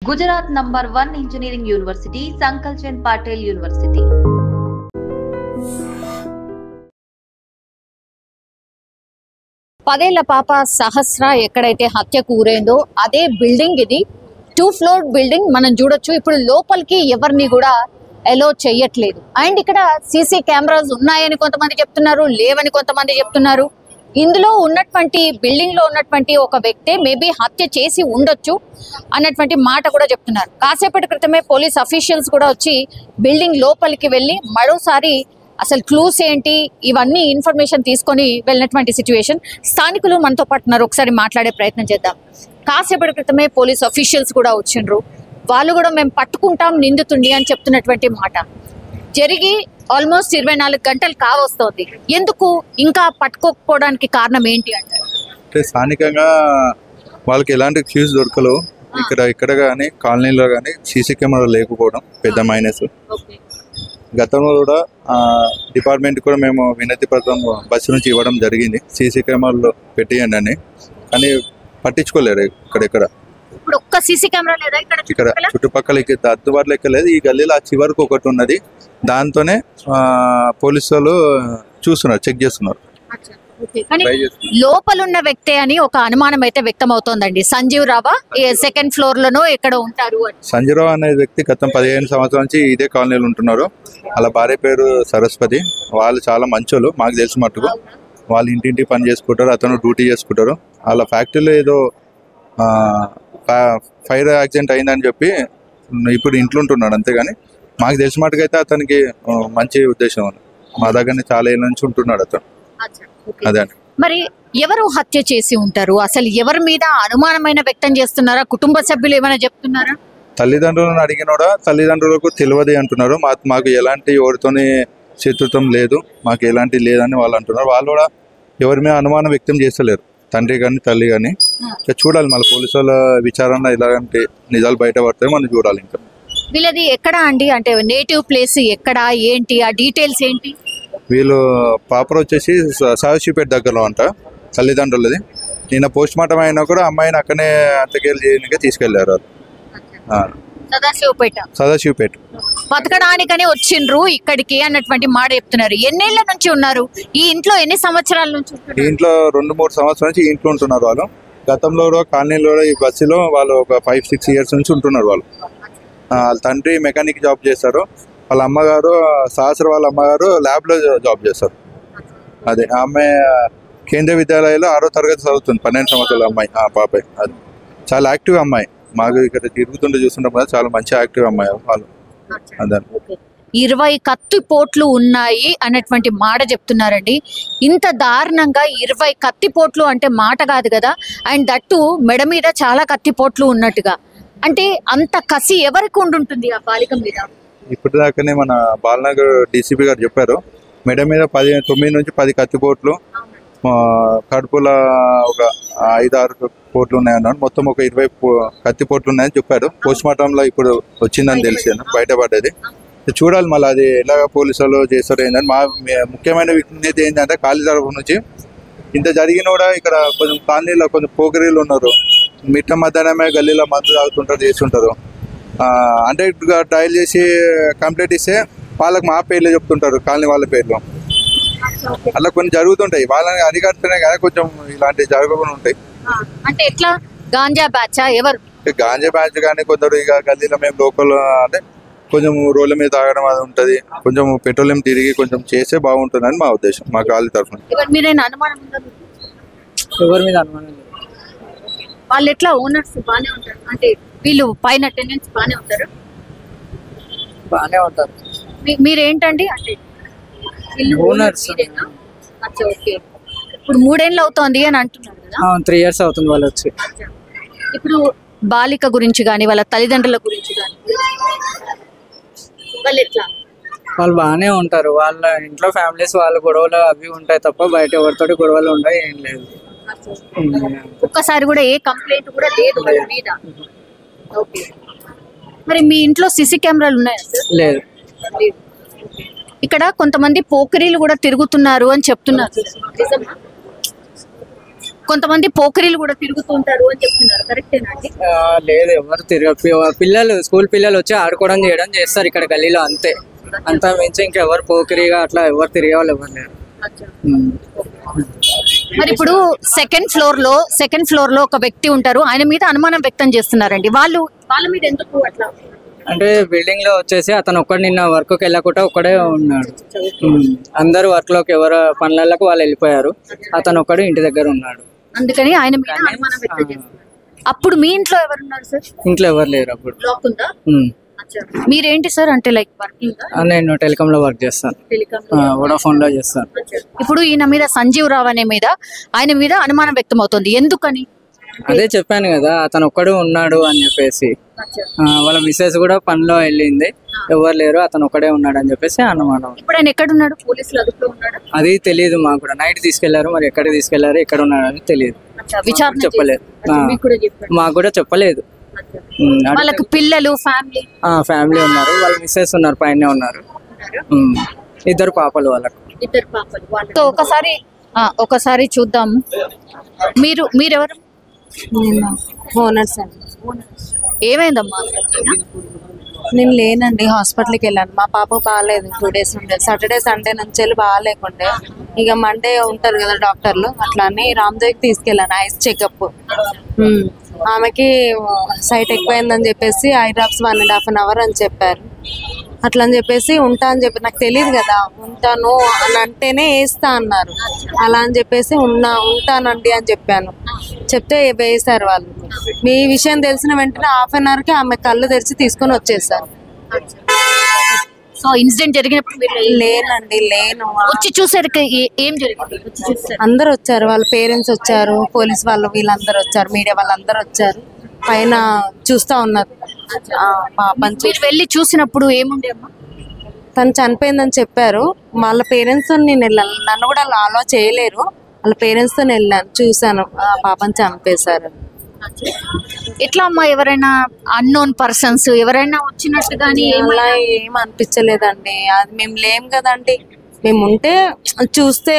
Gujarat #1 Engineering University, Sankalchand Patel University. పదేళ్ల పాప సహస్ర ఎక్కడైతే హత్యకు గురైందో అదే బిల్డింగ్ ఇది. 2 floor బిల్డింగ్ మనం చూడొచ్చు. ఇప్పుడు లోపలికి ఎవరిని కూడా అలో చేయట్లేదు. అండ్ ఇక్కడ సీసీ కెమెరాస్ ఉన్నాయని కొంతమంది చెప్తున్నారు, లేవని కొంతమంది చెప్తున్నారు. ఇందులో ఉన్నటువంటి బిల్డింగ్ లో ఉన్నటువంటి ఒక వ్యక్తి మేబీ హత్య చేసి ఉండొచ్చు అన్నటువంటి మాట కూడా చెప్తున్నారు. కాసేపటి క్రితమే పోలీస్ అఫీషియల్స్ కూడా వచ్చి బిల్డింగ్ లోపలికి వెళ్ళి మరోసారి అసలు క్లూస్ ఏంటి ఇవన్నీ ఇన్ఫర్మేషన్ తీసుకొని వెళ్ళినటువంటి సిచ్యువేషన్. స్థానికులు మనతో పాటు ఉన్నారు, ఒకసారి మాట్లాడే ప్రయత్నం చేద్దాం. కాసేపటి క్రితమే పోలీస్ అఫీషియల్స్ కూడా వచ్చిండ్రు. వాళ్ళు కూడా మేము పట్టుకుంటాం నిందితుడిని అని చెప్తున్నటువంటి మాట. జరిగి ఆల్మోస్ట్ 24 గంటలు కావస్తోంది. ఎందుకు ఇంకా పట్టుకోకపోవడానికి కారణం ఏంటి అంటే స్థానికంగా వాళ్ళకి ఎలాంటి క్యూస్ దొరకలు. ఇక్కడ కానీ కాలనీలో కానీ సీసీ కెమెరా లేకపోవడం పెద్ద మైనస్. గతంలో కూడా డిపార్ట్మెంట్ కూడా మేము వినతి పత్రం బస్సు నుంచి ఇవ్వడం జరిగింది, సీసీ కెమెరాలో పెట్టియండి అని. కానీ పట్టించుకోలేరు. ఇక్కడ ఇప్పుడు ఒక్క సీసీ కెమెరా లేదా ఇక్కడ చుట్టుపక్కల అందుబాటులో ఎక్కలేదు. ఈ గల్లీలో ఆ చివరికి ఒకటి ఉన్నది, దాంతోనే పోలీసు వాళ్ళు చూస్తున్నారు, చెక్ చేస్తున్నారు. లోపలున్న వ్యక్తి అని ఒక అనుమానం అయితే వ్యక్తం అవుతోందండి. సంజీవ్ రావా 2nd floor లోనో ఎక్కడ ఉంటారు అని. సంజీవ్ రావు అనే వ్యక్తి గతం 15 సంవత్సరాల నుంచి ఇదే కాలనీలో ఉంటున్నారు. వాళ్ళ భార్య పేరు సరస్వతి. వాళ్ళు చాలా మంచోళ్ళు, మాకు తెలిసి మట్టుకు. వాళ్ళు ఇంటింటి పని చేసుకుంటారు, అతను డ్యూటీ చేసుకుంటారు. వాళ్ళ ఫ్యాక్టరీలో ఏదో ఫైర్ యాక్సిడెంట్ అయిందని చెప్పి ఇప్పుడు ఇంట్లో ఉంటున్నాడు, అంతేగాని మాకు తెలిసి మట్టుకైతే అతనికి మంచి ఉద్దేశం ఉంది. మా దగ్గరనే చాలా ఏళ్ళ నుంచి ఉంటున్నాడు అతను. అదే. మరి ఎవరు హత్య చేసి ఉంటారు? అసలు ఎవరి మీద అనుమానమైన వ్యక్తం చేస్తున్నారా? కుటుంబ సభ్యులు ఏమైనా చెప్తున్నారా? తల్లిదండ్రులను అడిగినోడా తల్లిదండ్రులకు తెలియదు అంటున్నారు. మాకు ఎలాంటి ఎవరితోని శత్రుత్వం లేదు, మాకు ఎలాంటి లేదని వాళ్ళు అంటున్నారు. వాళ్ళు కూడా ఎవరి మీద అనుమానం వ్యక్తం చేస్తలేరు, తండ్రి కానీ తల్లి కానీ. చూడాలి మళ్ళీ పోలీసు వాళ్ళ విచారణ ఇలాంటి నిజాలు బయటపడతాయి, మనం చూడాలి. ఇంకా వీళ్ళది ఎక్కడ అండి, అంటే నేటివ్ ప్లేస్ ఎక్కడ, ఏంటి ఆ డీటెయిల్స్ ఏంటి? వీళ్ళు పాపర్ వచ్చేసి సదాశివపేట దగ్గరలో అంట తల్లిదండ్రులది. నిన్న పోస్ట్ మార్టం అయినా కూడా అమ్మాయిని అక్కడనే అంతకేళ్ళు చేయడానికి తీసుకెళ్లారు. సదాశివపేట బతకడానికని వచ్చిండ్రు ఇక్కడికి అన్నటువంటి మాట చెప్తున్నారు. ఎన్నేళ్ల నుంచి ఉన్నారు ఈ ఇంట్లో? ఎన్ని సంవత్సరాల నుంచి? ఈ ఇంట్లో 2-3 సంవత్సరాల నుంచి ఇంట్లో ఉంటున్నారు వాళ్ళు. గతంలో కాలనీలో ఈ బస్సులో వాళ్ళు ఒక 5-6 years నుంచి ఉంటున్నారు వాళ్ళు. వాళ్ళ తండ్రి మెకానిక్ జాబ్ చేస్తారు, వాళ్ళ అమ్మగారు సహస్ర వాళ్ళ అమ్మగారు ల్యాబ్లో జాబ్ చేస్తారు. అదే ఆ అమ్మాయి కేంద్రీయ విద్యాలయంలో 6వ తరగతి చదువుతుంది, 12 సంవత్సరాల అమ్మాయి. ఆ పాప అది చాలా యాక్టివ్ అమ్మాయి. మాకు ఇక్కడ తిరుగుతుంటే చూస్తుంటాం కదా, చాలా మంచి యాక్టివ్ అమ్మాయి వాళ్ళు. అదే 20 కత్తిపోట్లు ఉన్నాయి అన్నటువంటి మాట చెప్తున్నారండి. ఇంత దారుణంగా 20 కత్తిపోట్లు అంటే మాట కాదు కదా. అండ్ దట్టు మెడ మీద చాలా కత్తిపోట్లు ఉన్నట్టుగా. అంటే అంత కసి ఎవరికి ఉండుంటుంది ఆ బాలిక మీద? ఇప్పటిదాకానే మన బాలనగర్ డీసీపీ గారు చెప్పారు, మెడ మీద 9 నుంచి 10 కత్తిపోట్లు, కడుపుల ఒక 5-6 పోట్లు ఉన్నాయన్నారు. మొత్తం ఒక 20 కత్తిపోట్లు ఉన్నాయని చెప్పారు. పోస్ట్ మార్టంలో ఇప్పుడు వచ్చిందని తెలిసి బయటపడ్డది. చూడాలి మళ్ళీ అది ఎలా పోలీసు వాళ్ళు చేస్తారు ఏంటని. మా ముఖ్యమైన విజ్ఞప్తి ఏంటంటే కాలనీ తరఫు నుంచి ఇంత జరిగిన కూడా ఇక్కడ కొంచెం కాలనీలో కొంచెం పోకరీలు ఉన్నారు. మిట్ట మధ్యాహ్నమే గల్లీలో మందు తాగుతుంటారు, చేస్తుంటారు. అంటే ట్రయల్ చేసి కంప్లైంట్ ఇస్తే వాళ్ళకి మా పేర్లు చెప్తుంటారు, కాలనీ వాళ్ళ పేర్లు. అలా కొన్ని జరుగుతుంటాయి. వాళ్ళని అధికారులనే కదా కొంచెం ఇలాంటివి జరగకుండా ఉంటాయి. అంటే ఎట్లా గాంజా బ్యాచ్ ఎవరు? గాంజా బ్యాచ్ కానీ కొందరు ఇక గల్లీలో మేము లోకల్ అంటే కొంచెం రోడ్ల మీద తాగడం అది ఉంటుంది. కొంచెం పెట్రోలియం తిరిగి కొంచెం చేస్తే బాగుంటుందని మా ఉద్దేశం, మా కాలనీ తరఫున. ఎవరి మీద అనుమానం? వాళ్ళు ఎట్లా ఓనర్స్ బాగానే ఉంటారు? అంటే వీళ్ళు పైన టెనెంట్స్ బాగానే ఉంటారు? మీరేంటండి అంటే ఓనర్స్? ఇప్పుడు 3 ఏళ్ళు అవుతోంది అని అంటున్నారు కదా. 3 years అవుతుంది వాళ్ళు వచ్చి. ఇప్పుడు బాలిక గురించి కానీ వాళ్ళ తల్లిదండ్రుల గురించి కానీ వాళ్ళు ఎట్లా? వాళ్ళు బాగానే ఉంటారు. వాళ్ళ ఇంట్లో ఫ్యామిలీస్ వాళ్ళ గొడవలు అవి ఉంటాయి తప్ప బయట ఎవరితోటి గొడవలు ఉంటాయి ఏం లేదు. ఒక్కసారి కూడా ఏ కంప్లైంట్ కూడా లేదు వాళ్ళ మీద. ఓకే, మరి మీ ఇంట్లో సీసీ కెమెరాలు ఉన్నాయా? లేదు. ఇక్కడ కొంతమంది పోకరీలు కూడా తిరుగుతున్నారు అని చెప్తున్నారు. కొంతమంది పోకరీలు కూడా తిరుగుతుంటారు అని చెప్తున్నారు, కరెక్టేనా అండి? లేదు, ఎవరు పిల్లలు స్కూల్ పిల్లలు వచ్చి ఆడుకోవడం చేయడం చేస్తారు ఇక్కడ గల్లీలో, అంతే. అంతా మించి ఇంకెవరు పోకరిగా అట్లా ఎవరు తిరిగే వాళ్ళు ఎవరు లేరు. మరి ఇప్పుడు సెకండ్ ఫ్లోర్ లో ఒక వ్యక్తి ఉంటారు, ఆయన మీద అనుమానం వ్యక్తం చేస్తున్నారండి. వాళ్ళ మీద ఎందుకు అట్లా అంటే బిల్డింగ్ లో వచ్చేసి అతను ఒక్కడు నిన్న వర్క్ కి వెళ్ళకుండా ఒక్కడే ఉన్నాడు. అందరు వర్క్ లోకి ఎవరు పనులకు వాళ్ళు వెళ్ళిపోయారు, అతను ఒక్కడు ఇంటి దగ్గర ఉన్నాడు. అందుకని ఆయన మీద అనుమానం వ్యక్తం చేస్తున్నారు. అప్పుడు మీ ఇంట్లో ఎవరున్నారు సార్? ఇంట్లో ఎవరు లేరు అప్పుడు. లాక్ ఉందా? మీరేంటి సార్ అంటే లైక్ వర్కింగ్? నేను టెలికామ్ లో వర్క్ చేస్తాను, వోడాఫోన్ లో చేస్తాను. ఇప్పుడు ఈయన మీద సంజీవ్ రావు ఆయన మీద అనుమానం వ్యక్తం అవుతుంది, ఎందుకని? అదే చెప్పాను కదా, అతను ఒక్కడు ఉన్నాడు అని చెప్పేసి. వాళ్ళ మిస్సెస్ కూడా పనిలో వెళ్ళింది, ఎవరు లేరు, అతను ఒక్కడే ఉన్నాడు అని చెప్పేసి అనుమానం. ఇప్పుడు ఆయన ఎక్కడ ఉన్నాడు? పోలీసులు అదుపులో ఉన్నాడు? అది తెలియదు మాకు కూడా. నైట్ తీసుకెళ్లారు, మరి ఎక్కడ తీసుకెళ్లారు, ఎక్కడ ఉన్నాడు అని తెలియదు, చెప్పలేదు. మాకు కూడా చెప్పలేదు. వాళ్ళకి పిల్లలు ఫ్యామిలీ ఉన్నారు, వాళ్ళ మిస్సెస్ ఉన్నారు, పైన ఉన్నారు, 2 పాపలు వాళ్ళకు. ఒకసారి చూద్దాం. మీరెవరు? ఓనర్స్ అండి. ఏమైందమ్మా? నేను లేనండి, హాస్పిటల్కి వెళ్ళాను. మా పాప బాగాలేదు, 2 days ఉండే. సాటర్డే సండే నుంచి వెళ్ళి బాగాలేకుండే. ఇక మండే ఉంటారు కదా డాక్టర్లు, అట్లా అని రామ్దేవ్కి తీసుకెళ్ళాను ఐస్ చెకప్. ఆమెకి సైట్ ఎక్కువైందని చెప్పేసి ఐ డ్రాప్స్ 1.5 hours అని చెప్పారు. అట్లా అని చెప్పేసి ఉంటా అని చెప్పి, నాకు తెలియదు కదా, ఉంటాను అని అంటేనే వేస్తా అన్నారు. అలా అని చెప్పేసి ఉంటానండి అని చెప్పాను. చెప్తే వేసారు వాళ్ళు. మీ విషయం తెలిసిన వెంటనే 1/2 hourకి ఆమె కళ్ళు తెరిచి తీసుకొని వచ్చేసారు. సో ఇన్సిడెంట్ జరిగినప్పుడు లేనండి, లేను. వచ్చి చూసారు ఏం జరిగింది? అందరు వచ్చారు, వాళ్ళ పేరెంట్స్ వచ్చారు, పోలీస్ వాళ్ళు, వీళ్ళందరూ వచ్చారు, మీడియా వాళ్ళందరూ వచ్చారు, పైన చూస్తా ఉన్నారు. పాపని వెళ్ళి చూసినప్పుడు ఏముండే అమ్మా? తను చనిపోయిందని చెప్పారు. వాళ్ళ పేరెంట్స్ నేను వెళ్ళాను, నన్ను కూడా అలా చేయలేరు, వాళ్ళ పేరెంట్స్ తో వెళ్ళాను, చూసాను పాపని చంపేశారు. ఎట్లా అమ్మా? ఎవరైనా అన్నోన్ పర్సన్స్ ఎవరైనా వచ్చినట్టు కానీ అలా ఏం అనిపించలేదండి. అది మేము లేం కదండి, మేము ఉంటే చూస్తే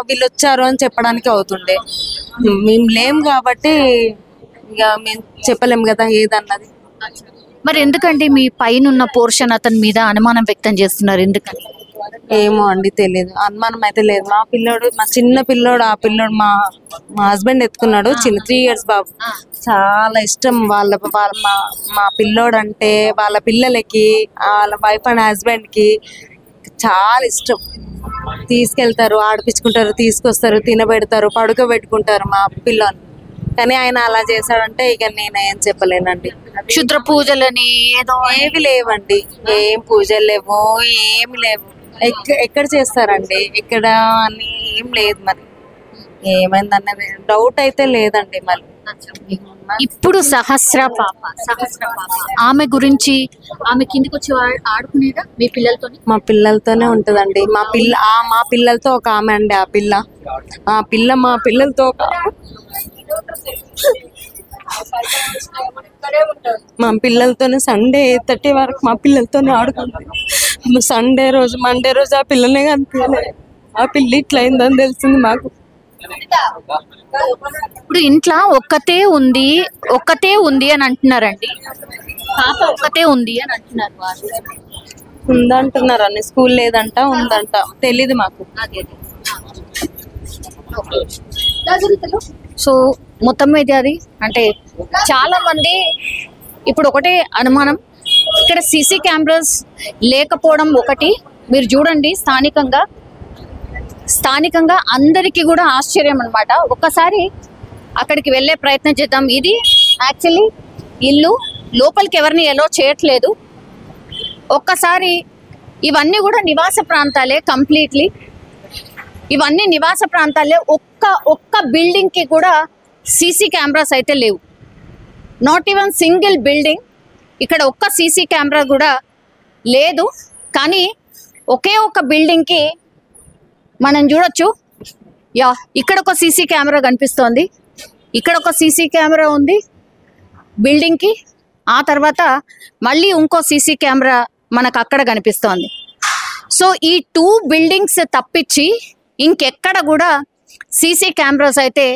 వీళ్ళు వచ్చారు అని చెప్పడానికి అవుతుండే. మేము లేం కాబట్టి ఇక మేము చెప్పలేము కదా ఏదన్నది. మరి ఎందుకండి మీ పైన పోర్షన్ అతని మీద అనుమానం వ్యక్తం చేస్తున్నారు, ఎందుకని? ఏమో అండి, తెలియదు. అనుమానం అయితే లేదు. మా చిన్న పిల్లోడు, మా హస్బెండ్ ఎత్తుకున్నాడు, 3 years బాబు. చాలా ఇష్టం మా పిల్లోడు అంటే, వాళ్ళ పిల్లలకి, వాళ్ళ వైఫ్ అండ్ హస్బెండ్ కి చాలా ఇష్టం. తీసుకెళ్తారు, ఆడిపించుకుంటారు, తీసుకొస్తారు, తినబెడతారు, పడుకోబెట్టుకుంటారు మా పిల్లోని. కానీ ఆయన అలా చేశాడంటే ఇక నేను ఏం చెప్పలేనండి. క్షుద్ర పూజలని ఏదో ఏవి లేవండి, ఏం పూజలు లేవు, ఏమి లేవు. ఎక్కడ చేస్తారండి, ఎక్కడ అని ఏం లేదు. మరి ఏమైందన్నది డౌట్ అయితే లేదండి. మరి ఇప్పుడు సహస్ర పాప ఆమె గురించి, ఆమె కిందికి వచ్చి ఆడుకునేదా మీ పిల్లలతో? మా పిల్లలతోనే ఉంటదండి. మా పిల్లలతో ఒక ఆమె అండి. ఆ పిల్ల మా పిల్లలతో మా పిల్లలతోనే సండే 8:30 వరకు మా పిల్లలతోనే ఆడుకుంటాం. సండే రోజు, మండే రోజు ఆ పిల్లనే కనిపించలేదు. ఆ పిల్ల ఇట్లా అయిందని తెలిసింది మాకు. ఇప్పుడు ఇంట్లో ఒక్కతే ఉంది అని అంటున్నారండి. పాప ఒక్కతే ఉంది అని అంటున్నారు. ఉందంటున్నారు అన్ని. స్కూల్ లేదంట, ఉందంట, తెలీదు మాకు. సో మొత్తం మీద అది అంటే చాలా మంది ఇప్పుడు ఒకటే అనుమానం, ఇక్కడ సీసీ కెమెరాస్ లేకపోవడం ఒకటి. మీరు చూడండి, స్థానికంగా అందరికీ కూడా ఆశ్చర్యం అన్నమాట. ఒక్కసారి అక్కడికి వెళ్ళే ప్రయత్నం చేద్దాం. ఇది యాక్చువల్లీ ఇల్లు, లోపలికి ఎవరిని ఎలో చేయట్లేదు. ఒక్కసారి ఇవన్నీ కూడా నివాస ప్రాంతాలే, కంప్లీట్లీ ఇవన్నీ నివాస ప్రాంతాలే. ఒక్క బిల్డింగ్కి కూడా సీసీ కెమెరాస్ అయితే లేవు. నాట్ ఈవెన్ సింగిల్ బిల్డింగ్, ఇక్కడ ఒక్క సీసీ కెమెరా కూడా లేదు. కానీ ఒకే ఒక బిల్డింగ్కి మనం చూడొచ్చు, ఇక్కడ ఒక సీసీ కెమెరా కనిపిస్తోంది, ఇక్కడ ఒక సీసీ కెమెరా ఉంది బిల్డింగ్కి, ఆ తర్వాత మళ్ళీ ఇంకో సీసీ కెమెరా మనకు అక్కడ కనిపిస్తోంది. సో ఈ 2 బిల్డింగ్స్ తప్పించి ఇంకెక్కడ కూడా సీసీ కెమెరాస్ అయితే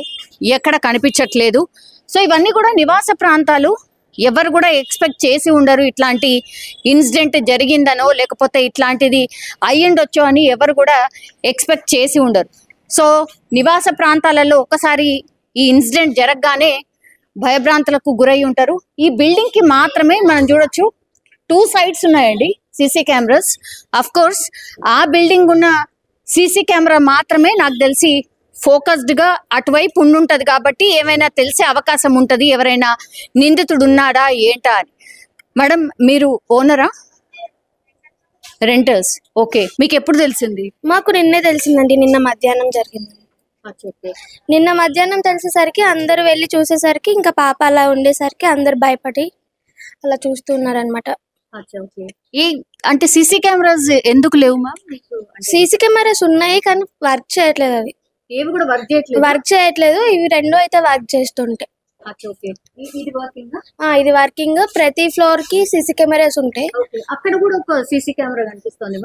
ఎక్కడ కనిపించట్లేదు. సో ఇవన్నీ కూడా నివాస ప్రాంతాలు. ఎవరు కూడా ఎక్స్పెక్ట్ చేసి ఉండరు ఇట్లాంటి ఇన్సిడెంట్ జరిగిందనో లేకపోతే ఇట్లాంటిది అయ్యిండొచ్చో అని ఎవరు కూడా ఎక్స్పెక్ట్ చేసి ఉండరు. సో నివాస ప్రాంతాలలో ఒకసారి ఈ ఇన్సిడెంట్ జరగగానే భయభ్రాంతులకు గురై ఉంటారు. ఈ బిల్డింగ్ కి మాత్రమే మనం చూడొచ్చు 2 sides ఉన్నాయండి సీసీ కెమెరాస్. అఫ్ కోర్స్ ఆ బిల్డింగ్ ఉన్న సీసీ కెమెరా మాత్రమే నాకు తెలిసి ఫోకస్డ్ గా అటువైపు ఉండుంటది కాబట్టి ఏమైనా తెలిసే అవకాశం ఉంటది, ఎవరైనా నిందితుడు ఉన్నాడా ఏంటా అని. మేడం మీరు ఓనరా, రెంటర్స్? ఓకే, మీకు ఎప్పుడు తెలిసింది? మాకు నిన్నే తెలిసిందండి, నిన్న మధ్యాహ్నం జరిగింది. నిన్న మధ్యాహ్నం తెలిసేసరికి అందరూ వెళ్ళి చూసేసరికి ఇంకా పాప అలా ఉండేసరికి అందరు భయపడి అలా చూస్తున్నారనమాట. ఈ అంటే సీసీ కెమెరాస్ ఎందుకు లేవు మ్యామ్? సీసీ కెమెరాస్ ఉన్నాయి కానీ వర్క్ చేయట్లేదు. అవి ఏవి కూడా వర్క్ చేయట్లేదు. ఇవి 2 అయితే వర్క్ చేస్తుంటాయి. ఇది వర్కింగ్. ప్రతి ఫ్లోర్ కి సీసీ కెమెరాస్ ఉంటాయి. అక్కడ కూడా ఒక సీసీ కెమెరా కనిపిస్తుంది.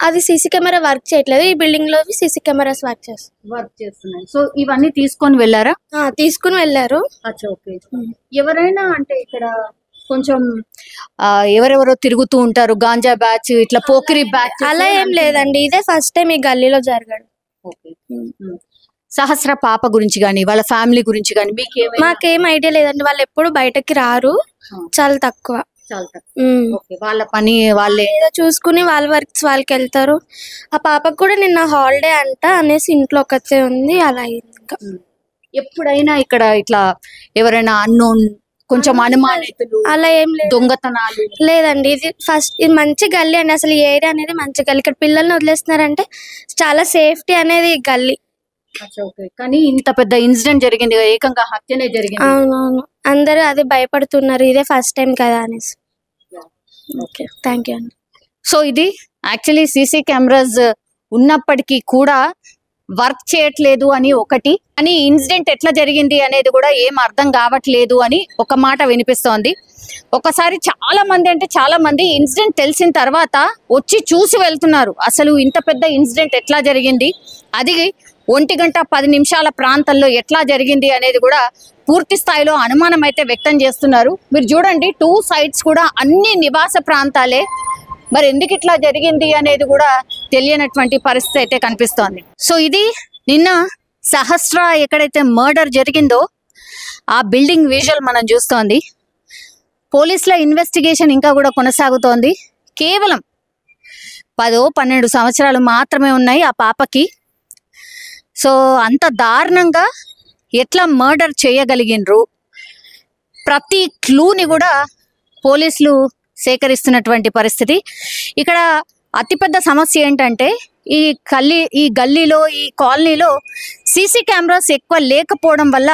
అది సీసీ కెమెరా వర్క్ చేయట్లేదు. ఈ బిల్డింగ్ లో సీసీ కెమెరాస్ వర్క్ చేస్తున్నాయి. సో ఇవన్నీ తీసుకొని వెళ్ళారా? తీసుకుని వెళ్ళారు. ఎవరైనా అంటే ఇక్కడ కొంచెం ఎవరెవరో తిరుగుతూ ఉంటారు, గాంజా బ్యాచ్, ఇట్లా పోకిరి బ్యాచ్, అలా ఏం లేదండి. ఇదే ఫస్ట్ టైం ఈ గల్లీలో జరగడం. సహస్ర పాప గురించి గానీ వాళ్ళ ఫ్యామిలీ గురించి గానీ మాకేం ఐడియా లేదండి. వాళ్ళు ఎప్పుడు బయటకి రారు, చాలా తక్కువ. వాళ్ళ పని వాళ్ళే చూసుకుని వాళ్ళ వర్క్స్ వాళ్ళకి వెళ్తారు. ఆ పాపకు కూడా నిన్న హాలిడే అంట అనేసి ఇంట్లో ఒకతే ఉంది. అలా ఇంకా ఎప్పుడైనా ఇక్కడ ఇట్లా ఎవరైనా అన్నోన్ కొంచెం అనుమానితులు అలా ఏం లేదు, దొంగతనాలు లేదండి. ఇది మంచి గల్లీ అండి. అసలు ఈ ఏరియా అనేది మంచి గల్లీ. ఇక్కడ పిల్లల్ని వదిలేస్తున్నారంటే చాలా సేఫ్టీ అనేది గల్లీ. కానీ ఇంత పెద్ద ఇన్సిడెంట్ జరిగింది, ఏకంగా హత్యనే జరిగింది. అవునవును, అందరూ అదే భయపడుతున్నారు. ఇదే ఫస్ట్ టైం కదా అనేసి. ఓకే, థ్యాంక్ యూ అండి. సో ఇది యాక్చువల్లీ సీసీ కెమెరాస్ ఉన్నప్పటికీ కూడా వర్క్ చేయట్లేదు అని ఒకటి, అని ఇన్సిడెంట్ ఎట్లా జరిగింది అనేది కూడా ఏం అర్థం కావట్లేదు అని ఒక మాట వినిపిస్తోంది. ఒకసారి చాలా మంది ఇన్సిడెంట్ తెలిసిన తర్వాత వచ్చి చూసి వెళ్తున్నారు. అసలు ఇంత పెద్ద ఇన్సిడెంట్ ఎట్లా జరిగింది, అది 1:10 ప్రాంతంలో ఎట్లా జరిగింది అనేది కూడా పూర్తి స్థాయిలో అనుమానం అయితే వ్యక్తం చేస్తున్నారు. మీరు చూడండి 2 sides కూడా అన్ని నివాస ప్రాంతాలే. మరి ఎందుకు ఇట్లా జరిగింది అనేది కూడా తెలియనటువంటి పరిస్థితి అయితే కనిపిస్తోంది. సో ఇది నిన్న సహస్ర ఎక్కడైతే మర్డర్ జరిగిందో ఆ బిల్డింగ్ విజువల్ మనం చూస్తోంది. పోలీసుల ఇన్వెస్టిగేషన్ ఇంకా కూడా కొనసాగుతోంది. కేవలం 10-12 సంవత్సరాలు మాత్రమే ఉన్నాయి ఆ పాపకి. సో అంత దారుణంగా ఎట్లా మర్డర్ చేయగలిగినరు, ప్రతి క్లూని కూడా పోలీసులు సేకరిస్తున్నటువంటి పరిస్థితి. ఇక్కడ అతిపెద్ద సమస్య ఏంటంటే ఈ గల్లీలో ఈ కాలనీలో సీసీ కెమెరాస్ ఎక్కువ లేకపోవడం వల్ల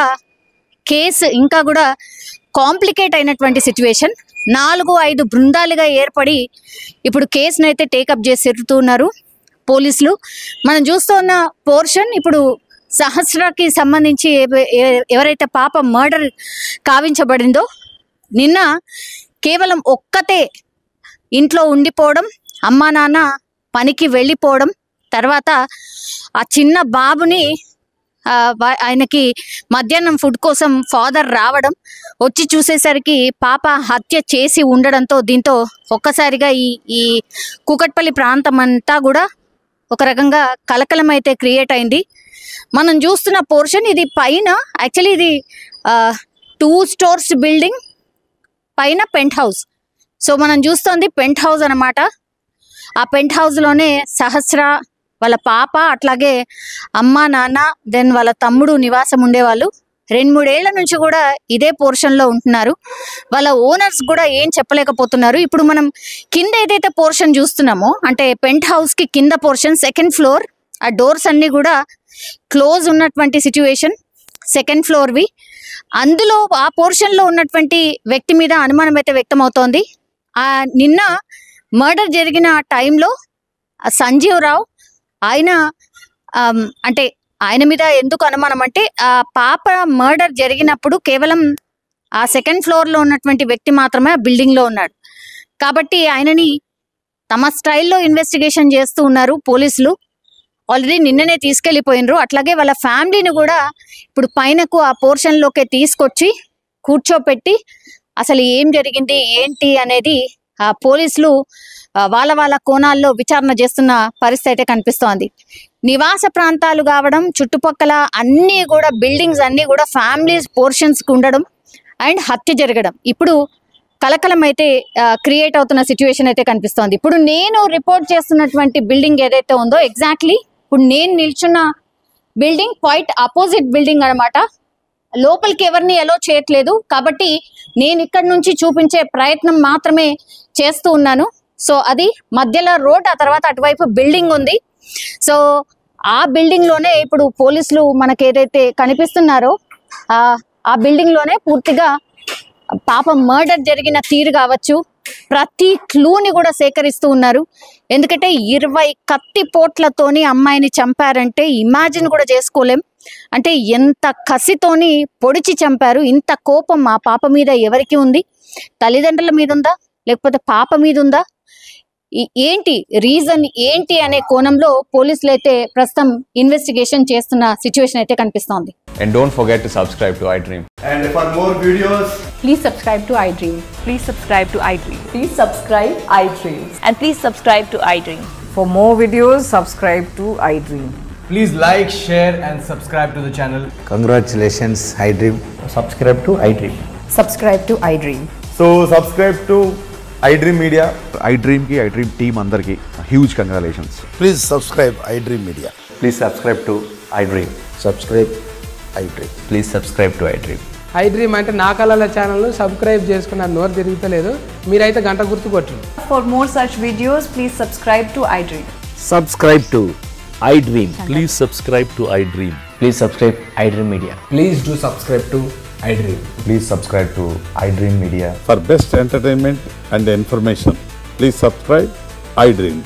కేసు ఇంకా కూడా కాంప్లికేట్ అయినటువంటి సిచ్యువేషన్. 4-5 బృందాలుగా ఏర్పడి ఇప్పుడు కేసును అయితే టేకప్ చేసి తిరుగుతున్నారు పోలీసులు. మనం చూస్తున్న పోర్షన్ ఇప్పుడు సహస్రకి సంబంధించి ఎవరైతే పాప మర్డర్ కావించబడిందో నిన్న కేవలం ఒక్కతే ఇంట్లో ఉండిపోవడం, అమ్మా నాన్న పనికి వెళ్ళిపోవడం, తర్వాత ఆ చిన్న బాబుని ఆయనకి మధ్యాహ్నం ఫుడ్ కోసం ఫాదర్ రావడం, వచ్చి చూసేసరికి పాప హత్య చేసి ఉండడంతో దీంతో ఒక్కసారిగా ఈ కూకట్పల్లి ప్రాంతం అంతా కూడా ఒక రకంగా కలకలం అయితే క్రియేట్ అయింది. మనం చూస్తున్న పోర్షన్ ఇది పైన, యాక్చువల్లీ ఇది 2 stories బిల్డింగ్, పైన పెంట్ హౌస్. సో మనం చూస్తోంది పెంట్ హౌస్ అనమాట. ఆ పెంట్ హౌస్లోనే సహస్ర, వాళ్ళ పాప, అట్లాగే అమ్మ నాన్న, దెన్ వాళ్ళ తమ్ముడు నివాసం ఉండేవాళ్ళు. 2-3 ఏళ్ల నుంచి కూడా ఇదే పోర్షన్లో ఉంటున్నారు. వాళ్ళ ఓనర్స్ కూడా ఏం చెప్పలేకపోతున్నారు. ఇప్పుడు మనం కింద ఏదైతే పోర్షన్ చూస్తున్నామో, అంటే పెంట్ హౌస్కి కింద పోర్షన్ 2nd floor, ఆ డోర్స్ అన్నీ కూడా క్లోజ్ ఉన్నటువంటి సిచ్యువేషన్, 2nd floorవి. అందులో ఆ పోర్షన్లో ఉన్నటువంటి వ్యక్తి మీద అనుమానం అయితే వ్యక్తం అవుతోంది. నిన్న మర్డర్ జరిగిన టైంలో సంజీవ్ రావు, ఆయన అంటే ఆయన మీద ఎందుకు అనుమానం అంటే ఆ పాప మర్డర్ జరిగినప్పుడు కేవలం ఆ 2nd floorలో ఉన్నటువంటి వ్యక్తి మాత్రమే ఆ బిల్డింగ్లో ఉన్నాడు. కాబట్టి ఆయనని తమ స్టైల్లో ఇన్వెస్టిగేషన్ చేస్తూ ఉన్నారు పోలీసులు. ఆల్రెడీ నిన్ననే తీసుకెళ్ళిపోయినరు. అట్లాగే వాళ్ళ ఫ్యామిలీని కూడా ఇప్పుడు పైనకు ఆ పోర్షన్లోకి తీసుకొచ్చి కూర్చోపెట్టి అసలు ఏం జరిగింది ఏంటి అనేది పోలీసులు వాళ్ళ కోణాల్లో విచారణ చేస్తున్న పరిస్థితి అయితే కనిపిస్తోంది. నివాస ప్రాంతాలు కావడం, చుట్టుపక్కల అన్నీ కూడా బిల్డింగ్స్ అన్నీ కూడా ఫ్యామిలీస్ పోర్షన్స్కి ఉండడం అండ్ హత్య జరగడం ఇప్పుడు కలకలం అయితే క్రియేట్ అవుతున్న సిచ్యువేషన్ అయితే కనిపిస్తోంది. ఇప్పుడు నేను రిపోర్ట్ చేస్తున్నటువంటి బిల్డింగ్ ఏదైతే ఉందో ఎగ్జాక్ట్లీ ఇప్పుడు నేను నిల్చున్న బిల్డింగ్ క్వైట్ అపోజిట్ బిల్డింగ్ అనమాట. లోపలికి ఎవరిని అలో చేయట్లేదు కాబట్టి నేను ఇక్కడ నుంచి చూపించే ప్రయత్నం మాత్రమే చేస్తూ ఉన్నాను. సో అది మధ్యలో రోడ్, ఆ తర్వాత అటువైపు బిల్డింగ్ ఉంది. సో ఆ బిల్డింగ్ లోనే ఇప్పుడు పోలీసులు మనకి ఏదైతే కనిపిస్తున్నారో ఆ బిల్డింగ్ లోనే పూర్తిగా పాపం మర్డర్ జరిగిన తీరు కావచ్చు, ప్రతి క్లూని కూడా సేకరిస్తూ ఉన్నారు. ఎందుకంటే 20 కత్తి పోట్లతోని అమ్మాయిని చంపారంటే ఇమాజిన్ కూడా చేసుకోలేం. అంటే ఎంత కసితోని పొడిచి చంపారు. ఇంత కోపం ఆ పాప మీద ఎవరికి ఉంది? తల్లిదండ్రుల మీద ఉందా, లేకపోతే పాప మీద ఉందా? ఏంటి రీజన్ ఏంటి అనే కోణంలో పోలీసులు అయితే ప్రస్తుతం ఇన్వెస్టిగేషన్ చేస్తున్న సిచ్యువేషన్ అయితే కనిపిస్తోంది. And don't forget to subscribe to iDream. And for more videos, please subscribe to iDream. Please subscribe to iDream. Please subscribe iDream. And please subscribe to iDream. For more videos, subscribe to iDream. please like, share and subscribe to the channel. Congratulations, iDream. Subscribe to iDream. Subscribe to iDream. So subscribe to iDream Media. iDream ki iDream team andarki huge congratulations. Please subscribe iDream Media. Please subscribe to iDream. Subscribe iDream. Please subscribe to iDream. iDream అంటే నా కళల channel subscribe చేసుకున్న నోరు తిరుగుతలేదు, మీరైతే గంట గుర్తు కొట్టండి. For more such videos, please subscribe to iDream. Subscribe to iDream. Please subscribe to iDream. Please subscribe iDream Media. Please do subscribe to iDream. Please subscribe to iDream Media. For best entertainment and information, please subscribe iDream.